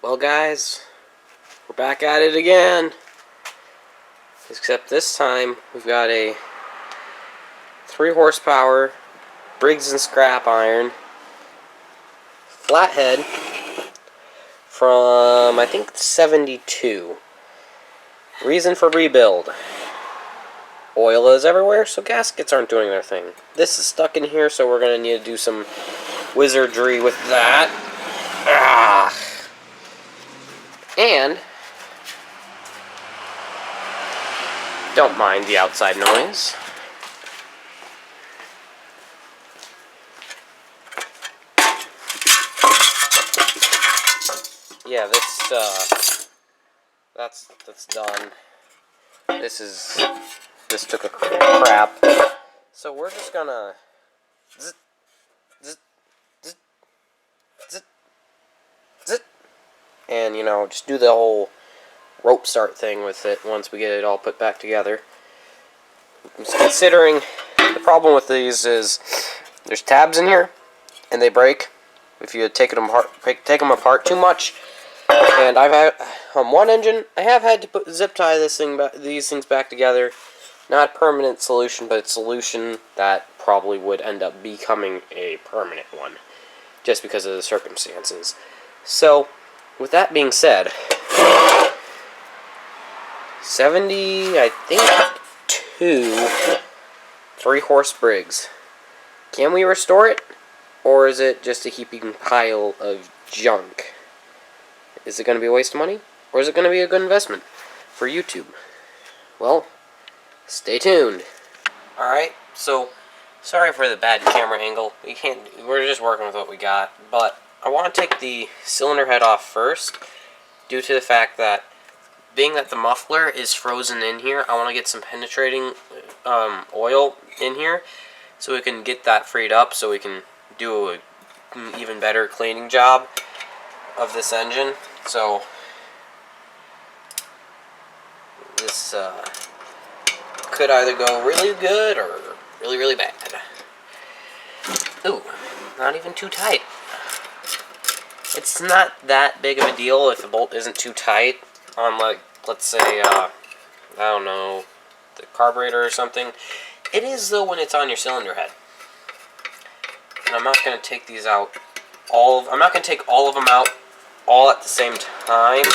Well, guys, we're back at it again. Except this time, we've got a 3 horsepower Briggs and scrap iron flathead from, I think, 72. Reason for rebuild. Oil is everywhere, so gaskets aren't doing their thing. This is stuck in here, so we're going to need to do some wizardry with that. And don't mind the outside noise. Yeah, that's done. This took a crap. So we're just gonna zit, zit, zit, zit, zit, and just do the whole rope start thing with it once we get it all put back together. Just considering the problem with these is there's tabs in here and they break if you take them apart too much. And I've had on one engine I have had to zip tie these things back together. Not a permanent solution, but a solution that probably would end up becoming a permanent one just because of the circumstances. So with that being said, 70, I think, 3-horse Briggs. Can we restore it? Or is it just a heaping pile of junk? Is it going to be a waste of money? Or is it going to be a good investment for YouTube? Well, stay tuned. Alright, so sorry for the bad camera angle. We're just working with what we got. But I want to take the cylinder head off first, due to the fact that being that the muffler is frozen in here, I want to get some penetrating oil in here so we can get that freed up so we can do an even better cleaning job of this engine. So this could either go really good or really, really bad. Ooh, not even too tight. It's not that big of a deal if the bolt isn't too tight on, like, let's say, I don't know, the carburetor or something. It is, though, when it's on your cylinder head. And I'm not going to take these out I'm not going to take all of them out all at the same time.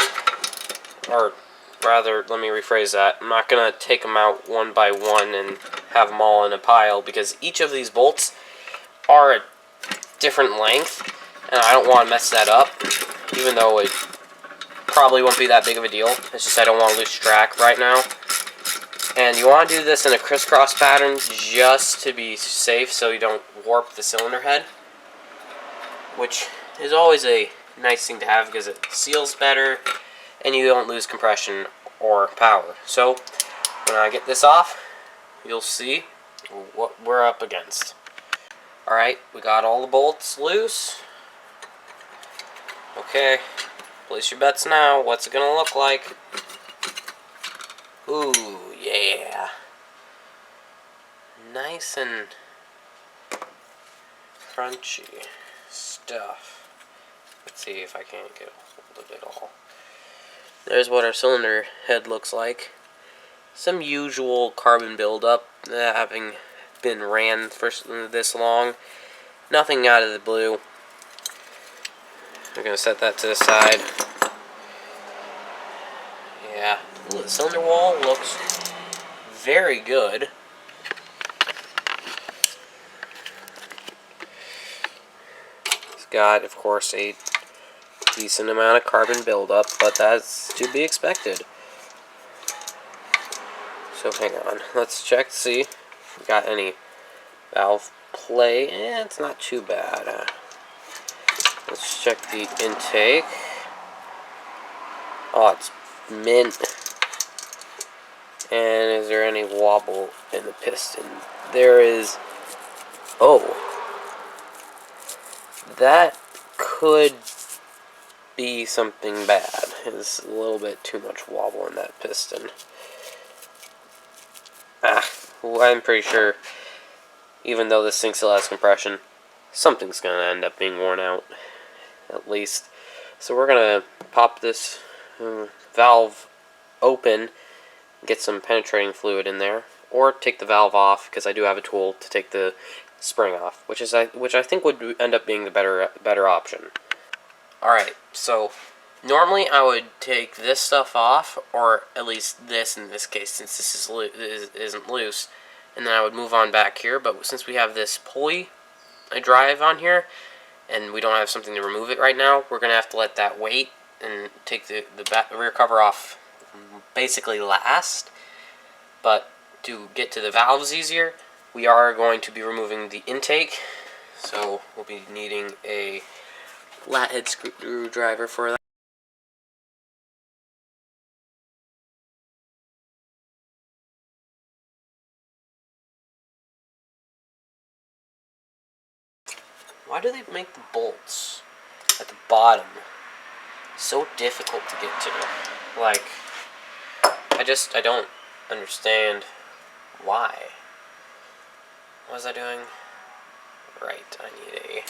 Or rather, let me rephrase that. I'm not going to take them out one by one and have them all in a pile, because each of these bolts are a different length, and I don't want to mess that up, even though it probably won't be that big of a deal. It's just I don't want to lose track right now. And you want to do this in a crisscross pattern just to be safe so you don't warp the cylinder head, which is always a nice thing to have because it seals better and you don't lose compression or power. So when I get this off, you'll see what we're up against. Alright, we got all the bolts loose. Okay, place your bets now. What's it gonna look like? Ooh, yeah. Nice and crunchy stuff. Let's see if I can't get a hold of it all. There's what our cylinder head looks like. Some usual carbon buildup, having been ran for this long. Nothing out of the blue. We're going to set that to the side. Yeah, ooh, the cylinder wall looks very good. It's got, of course, a decent amount of carbon buildup, but that's to be expected. So hang on, let's check to see if we got any valve play. It's not too bad. Let's check the intake. Oh, it's mint. And is there any wobble in the piston? There is. Oh, that could be something bad. There's a little bit too much wobble in that piston. I'm pretty sure, even though this thing still has compression, something's going to end up being worn out, at least. So we're going to pop this valve open, get some penetrating fluid in there, or take the valve off, because I do have a tool to take the spring off, which I think would end up being the better option. Alright, so normally I would take this stuff off, or at least this in this case, since this isn't loose, and then I would move on back here. But since we have this pulley I drive on here, and we don't have something to remove it right now, we're going to have to let that wait and take the rear cover off basically last. But to get to the valves easier, we are going to be removing the intake, so we'll be needing a flathead screwdriver for that. Why do they make the bolts at the bottom so difficult to get to? Like, I don't understand why. What was I doing? Right, I need a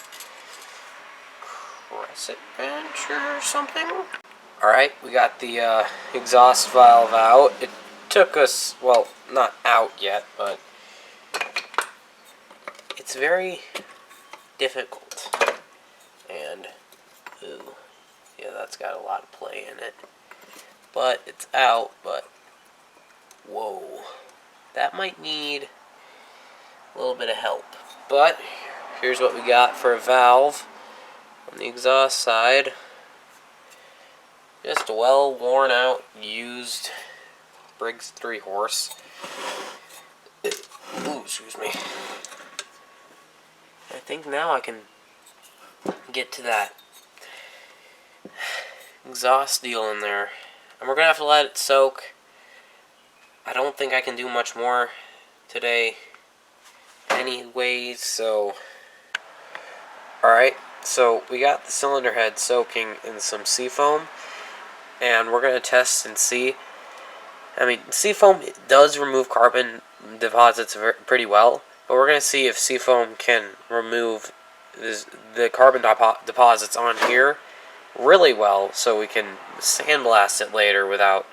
crescent wrench or something. Alright, we got the exhaust valve out. It took us, well, not out yet, but it's very difficult. And, ooh, yeah, that's got a lot of play in it. But it's out, but, whoa. That might need a little bit of help. But, here's what we got for a valve on the exhaust side. Just a well worn out, used Briggs 3-horse. Ooh, excuse me. I think now I can get to that exhaust deal in there. And we're going to have to let it soak. I don't think I can do much more today anyways, so... Alright, so we got the cylinder head soaking in some seafoam, and we're going to test and see. I mean, seafoam does remove carbon deposits pretty well, but we're going to see if seafoam can remove the carbon deposits on here really well, so we can sandblast it later without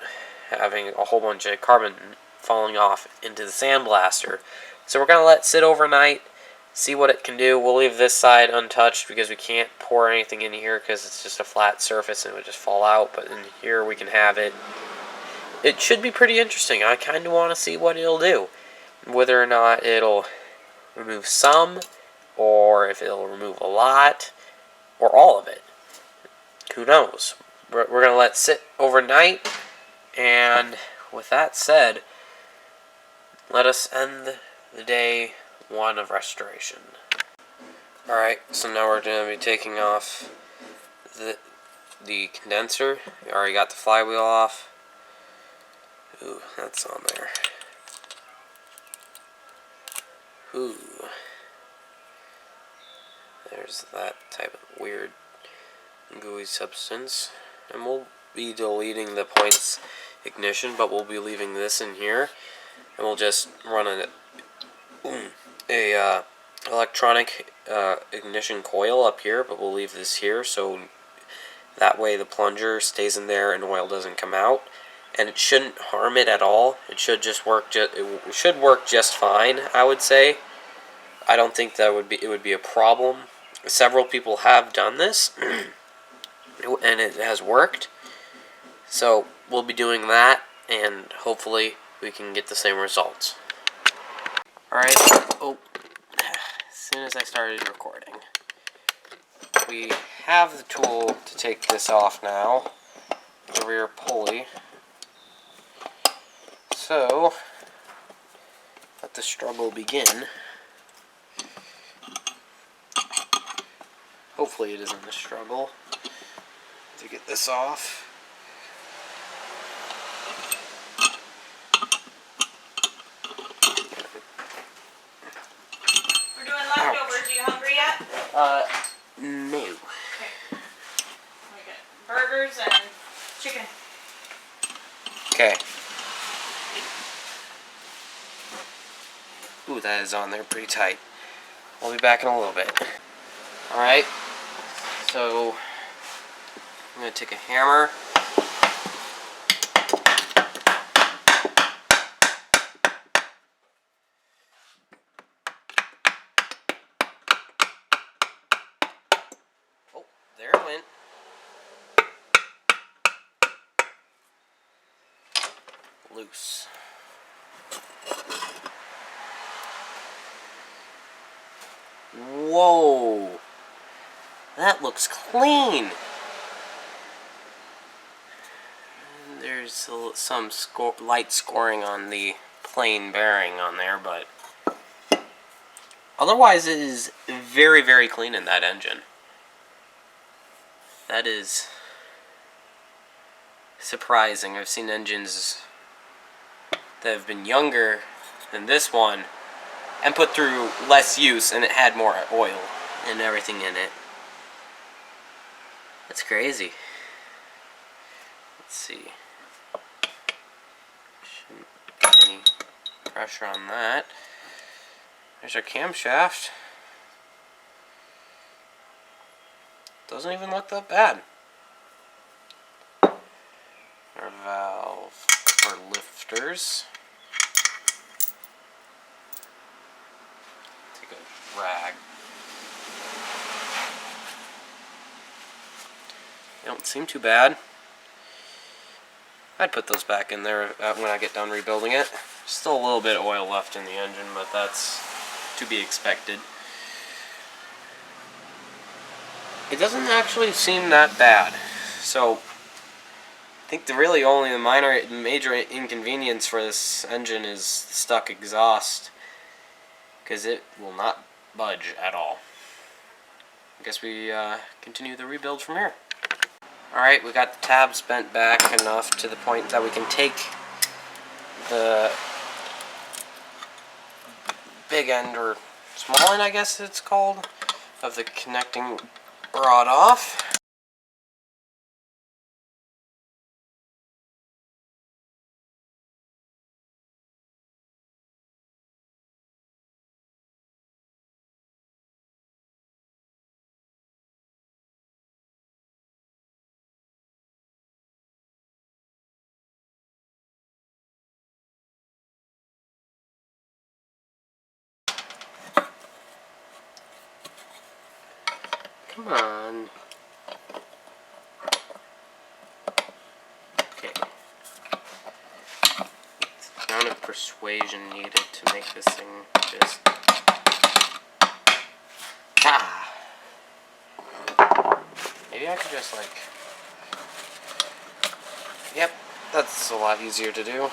having a whole bunch of carbon falling off into the sandblaster. So we're going to let it sit overnight, see what it can do. We'll leave this side untouched because we can't pour anything in here because it's just a flat surface and it would just fall out, but in here we can have it. It should be pretty interesting. I kind of want to see what it'll do. Whether or not it'll remove some, or if it'll remove a lot, or all of it. Who knows? We're going to let it sit overnight, and with that said, let us end the day 1 of restoration. Alright, so now we're going to be taking off the condenser. We already got the flywheel off. Ooh, that's on there. Ooh. There's that type of weird gooey substance. And we'll be deleting the points ignition, but we'll be leaving this in here. And we'll just run a electronic ignition coil up here, but we'll leave this here, so that way the plunger stays in there and oil doesn't come out. And it shouldn't harm it at all. It should just work. It should work just fine, I would say. I don't think that it would be a problem. Several people have done this, and it has worked. So we'll be doing that, and hopefully we can get the same results. Alright, as soon as I started recording. We have the tool to take this off now, the rear pulley. So, let the struggle begin. Hopefully it isn't a struggle to get this off. We're doing leftovers. Are you hungry yet? No. Okay. We got burgers and chicken. Okay. Ooh, that is on there pretty tight. We'll be back in a little bit. Alright. So, I'm going to take a hammer. Oh, there it went. Loose. Whoa! That looks clean! There's some light scoring on the plain bearing on there, but otherwise it is very, very clean in that engine. That is surprising. I've seen engines that have been younger than this one and put through less use and it had more oil and everything in it. That's crazy. Let's see. Shouldn't get any pressure on that. There's our camshaft. Doesn't even look that bad. Our valve for lifters. Take a rag. They don't seem too bad. I'd put those back in there when I get done rebuilding it. Still a little bit of oil left in the engine, but that's to be expected. It doesn't actually seem that bad. So I think really only the major inconvenience for this engine is the stuck exhaust, because it will not budge at all. I guess we continue the rebuild from here. Alright, we got the tabs bent back enough to the point that we can take the big end, or small end I guess it's called, of the connecting rod off. Come on. Okay. It's the amount of persuasion needed to make this thing just... Ah! Maybe I could just like... Yep, that's a lot easier to do.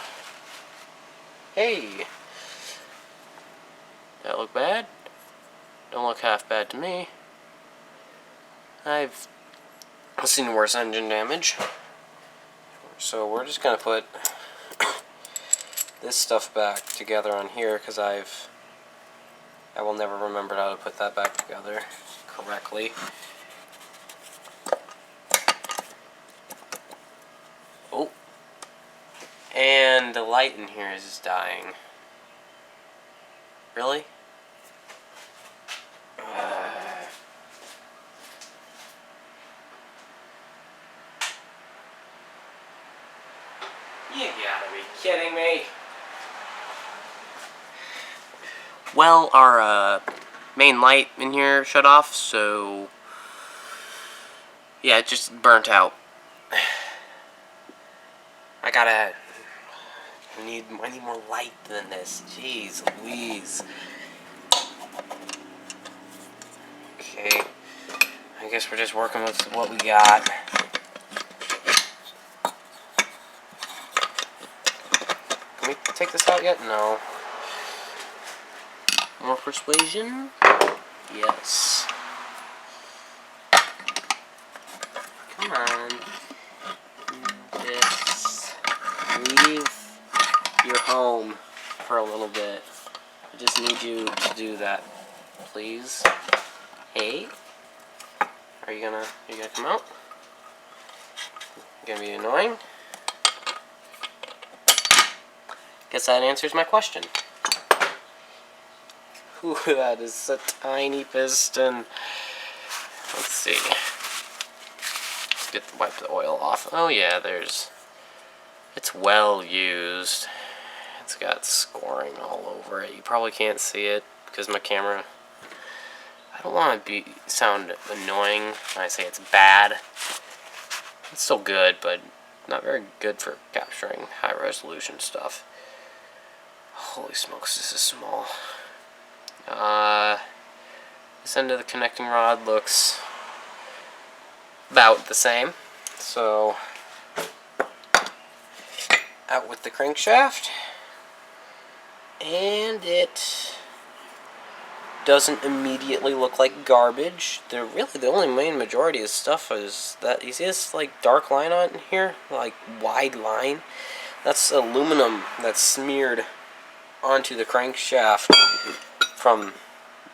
Hey! That look bad? Don't look half bad to me. I've seen worse engine damage. So we're just gonna put this stuff back together on here, because I will never remember how to put that back together correctly. Oh, and the light in here is dying. Really? You gotta be kidding me. Well, our main light in here shut off, so yeah, it just burnt out. I need more light than this. Jeez Louise. Okay, I guess we're just working with what we got. Can we take this out yet? No. More persuasion? Yes. Come on. Just leave your home for a little bit. I just need you to do that, please. Hey? Are you gonna come out? You gonna be annoying? Guess that answers my question. Ooh, that is a tiny piston. Let's see. wipe the oil off. Oh yeah, it's well used. It's got scoring all over it. You probably can't see it because my camera. I don't want to sound annoying when I say it's bad. It's still good, but not very good for capturing high resolution stuff. Holy smokes, this is small. This end of the connecting rod looks about the same. So, out with the crankshaft. And it doesn't immediately look like garbage. The only main majority of stuff is that, you see this like dark line on here? Like wide line? That's aluminum that's smeared onto the crankshaft from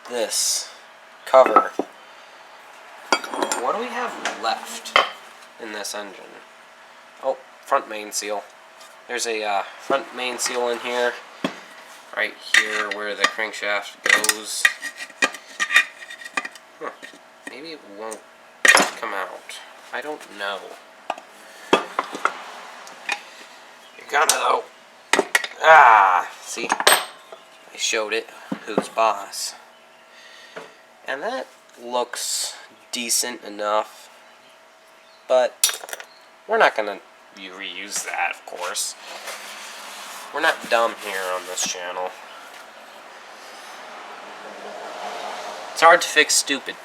this cover. What do we have left in this engine? Oh, front main seal. There's a front main seal in here. Right here where the crankshaft goes. Huh. Maybe it won't come out. I don't know. You're gonna though. Ah! See? I showed it. Who's boss? And that looks decent enough. But we're not gonna reuse that, of course. We're not dumb here on this channel. It's hard to fix stupid.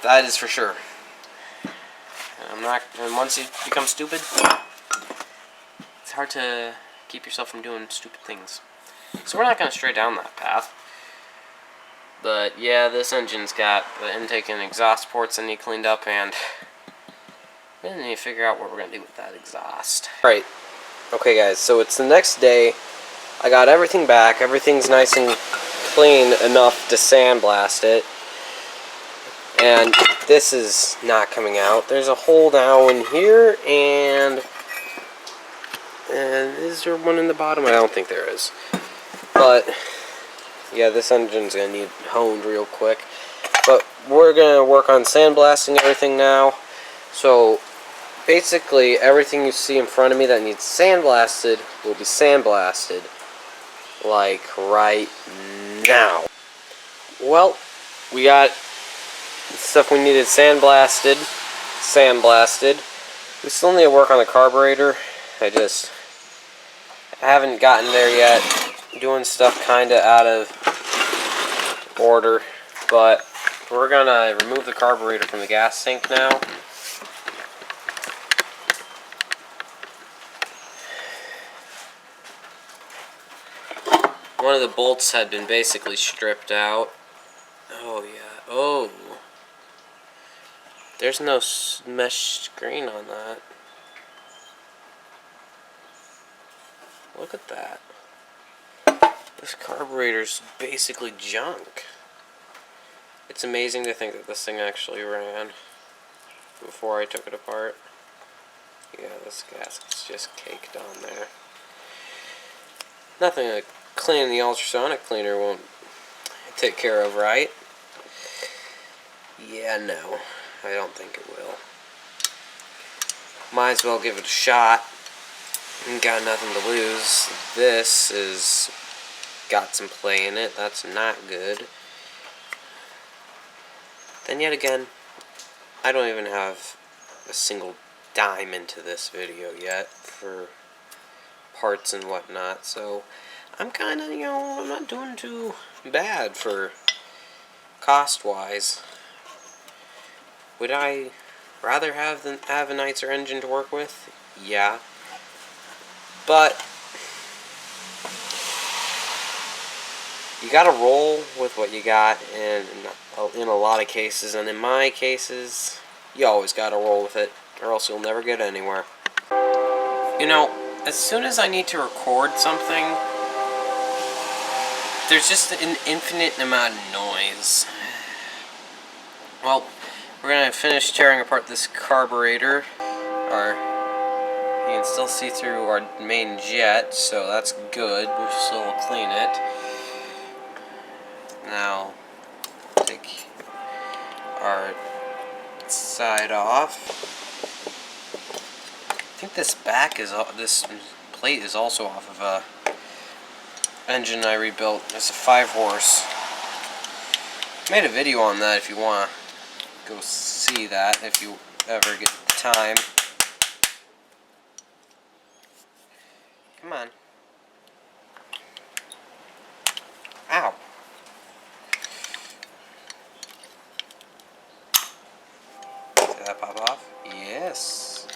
That is for sure. And once you become stupid, it's hard to keep yourself from doing stupid things. So we're not going to stray down that path. But yeah, this engine's got the intake and exhaust ports that need cleaned up, and we need to figure out what we're going to do with that exhaust. Alright. Okay guys, so it's the next day. I got everything back. Everything's nice and clean enough to sandblast it. And this is not coming out. There's a hole now in here, and is there one in the bottom? I don't think there is. But yeah, this engine's gonna need honed real quick. But we're gonna work on sandblasting everything now. So basically, everything you see in front of me that needs sandblasted will be sandblasted, like right now. Well, we got stuff we needed sandblasted. We still need to work on the carburetor. I haven't gotten there yet. Doing stuff kinda out of order, but we're gonna remove the carburetor from the gas tank now. One of the bolts had been basically stripped out. Oh yeah. Oh. There's no mesh screen on that. Look at that. This carburetor's basically junk. It's amazing to think that this thing actually ran before I took it apart. Yeah, this gasket's just caked on there. Nothing like cleaning the ultrasonic cleaner won't take care of, right? Yeah, no. I don't think it will. Might as well give it a shot. Got nothing to lose. This is got some play in it. That's not good. Then yet again, I don't even have a single dime into this video yet for parts and whatnot, so I'm kind of, I'm not doing too bad for cost-wise. Would I rather have a nicer engine to work with? Yeah. But you gotta roll with what you got, and in a lot of cases, and in my cases, you always gotta roll with it, or else you'll never get anywhere. As soon as I need to record something, there's just an infinite amount of noise. Well, we're gonna finish tearing apart this carburetor. You can still see through our main jet, so that's good. We'll still clean it. Now, take our side off. think this this plate is also off of a engine I rebuilt. It's a 5-horse. Made a video on that if you want to go see that if you ever get the time. Come on. Ow. Did that pop off? Yes.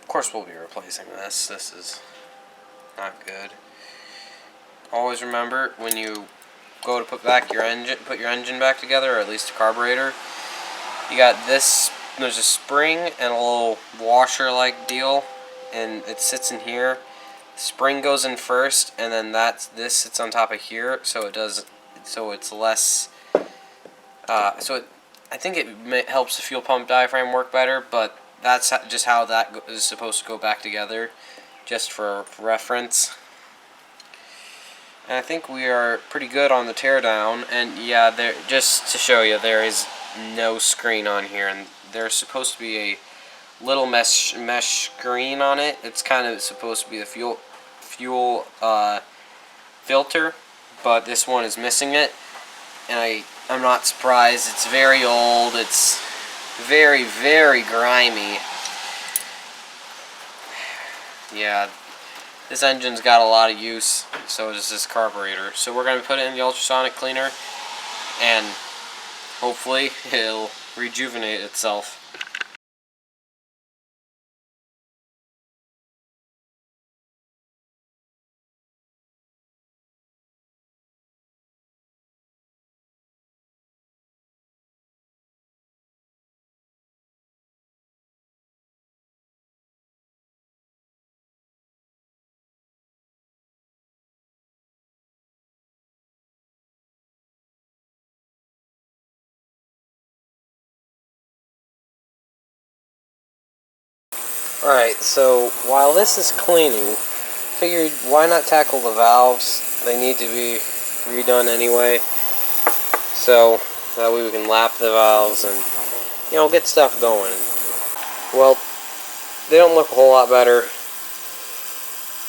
Of course we'll be replacing this. This is not good. Always remember when you go to put your engine back together, or at least a carburetor, you got this, there's a spring and a little washer-like deal, and it sits in here. Spring goes in first, and then this sits on top of here, so it's less. I think it helps the fuel pump diaphragm work better, but that's just how that is supposed to go back together, just for reference. And I think we are pretty good on the teardown, and yeah, just to show you, there is no screen on here, and there's supposed to be a little mesh screen on it. It's kind of supposed to be the fuel filter, but this one is missing it, and I'm not surprised. It's very old. It's very, very grimy. Yeah, this engine's got a lot of use, so does this carburetor. So we're going to put it in the ultrasonic cleaner, and hopefully it'll rejuvenate itself. Alright, so while this is cleaning, figured why not tackle the valves? They need to be redone anyway, so that way we can lap the valves and, you know, get stuff going. Well, they don't look a whole lot better.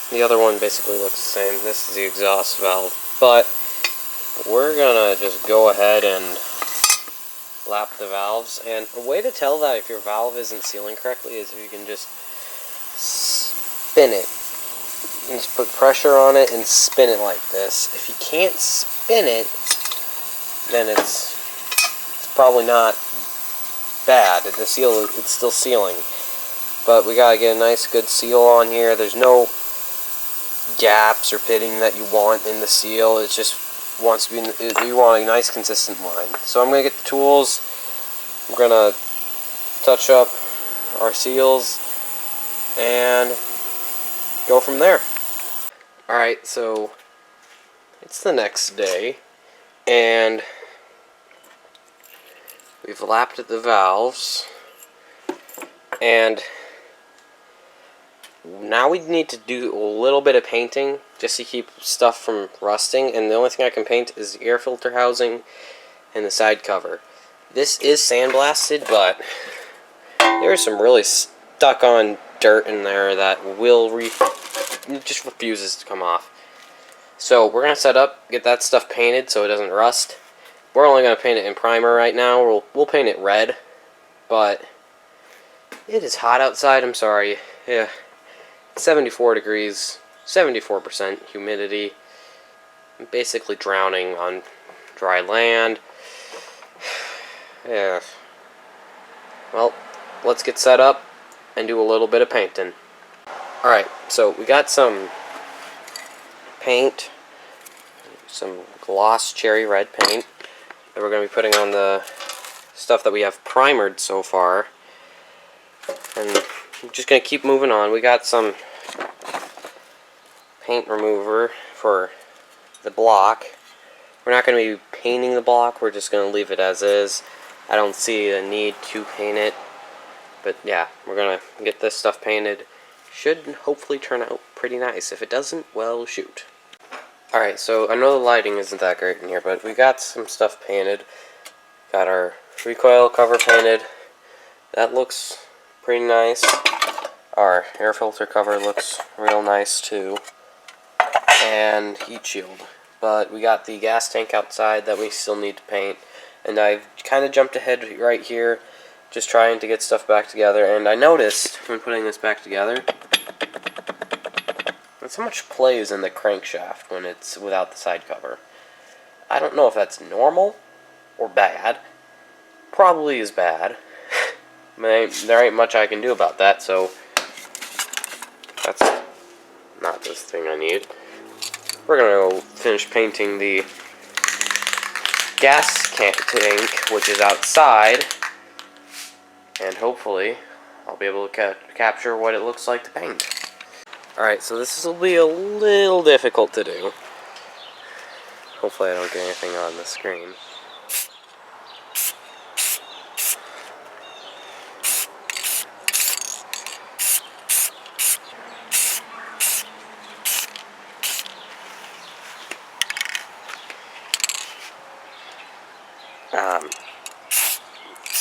The other one basically looks the same. This is the exhaust valve, but we're gonna just go ahead and lap the valves. And a way to tell that if your valve isn't sealing correctly is if you can just spin it. You just put pressure on it and spin it like this. If you can't spin it, then it's probably not bad. It's still sealing. But we gotta get a nice good seal on here. There's no gaps or pitting that you want in the seal. It just wants to be, you want a nice consistent line. So I'm gonna get the tools. I'm gonna touch up our seals and go from there. Alright, so it's the next day, and we've lapped the valves, and now we need to do a little bit of painting just to keep stuff from rusting, and the only thing I can paint is the air filter housing and the side cover. This is sandblasted, but there's some really stuck on dirt in there that just refuses to come off. So we're gonna set up, get that stuff painted so it doesn't rust. We're only gonna paint it in primer right now. We'll paint it red, but it is hot outside. I'm sorry. Yeah, 74 degrees, 74% humidity. I'm basically drowning on dry land. Yeah. Well, let's get set up and do a little bit of painting. Alright, so we got some paint, some gloss cherry red paint that we're going to be putting on the stuff that we have primered so far. And I'm just going to keep moving on. We got some paint remover for the block. We're not going to be painting the block, we're just going to leave it as is. I don't see a need to paint it. But yeah, we're going to get this stuff painted. Should hopefully turn out pretty nice. If it doesn't, well, shoot. Alright, so I know the lighting isn't that great in here, but we got some stuff painted. Got our recoil cover painted. that looks pretty nice. Our air filter cover looks real nice too. And heat shield. But we got the gas tank outside that we still need to paint. And I've kind of jumped ahead right here, just trying to get stuff back together. And I noticed when putting this back together, there's so much play is in the crankshaft when it's without the side cover. I don't know if that's normal or bad. Probably is bad. There ain't much I can do about that, so that's not this thing I need. We're gonna go finish painting the gas tank, which is outside, and hopefully I'll be able to capture what it looks like to paint. Alright, so this will be a little difficult to do. Hopefully I don't get anything on the screen.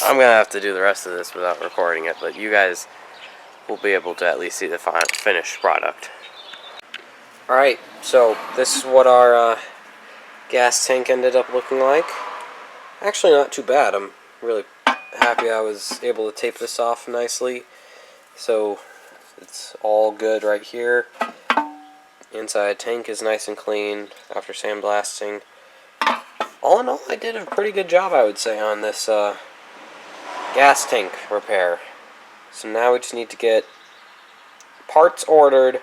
I'm going to have to do the rest of this without recording it, but you guys will be able to at least see the finished product. Alright, so this is what our gas tank ended up looking like. Actually not too bad. I'm really happy I was able to tape this off nicely. So it's all good right here. Inside tank is nice and clean after sandblasting. All in all, I did a pretty good job, I would say, on this gas tank repair. So now we just need to get parts ordered,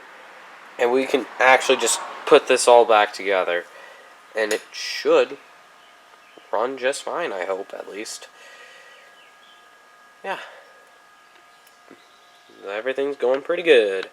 and we can actually just put this all back together. And it should run just fine, I hope, at least. Yeah. Everything's going pretty good.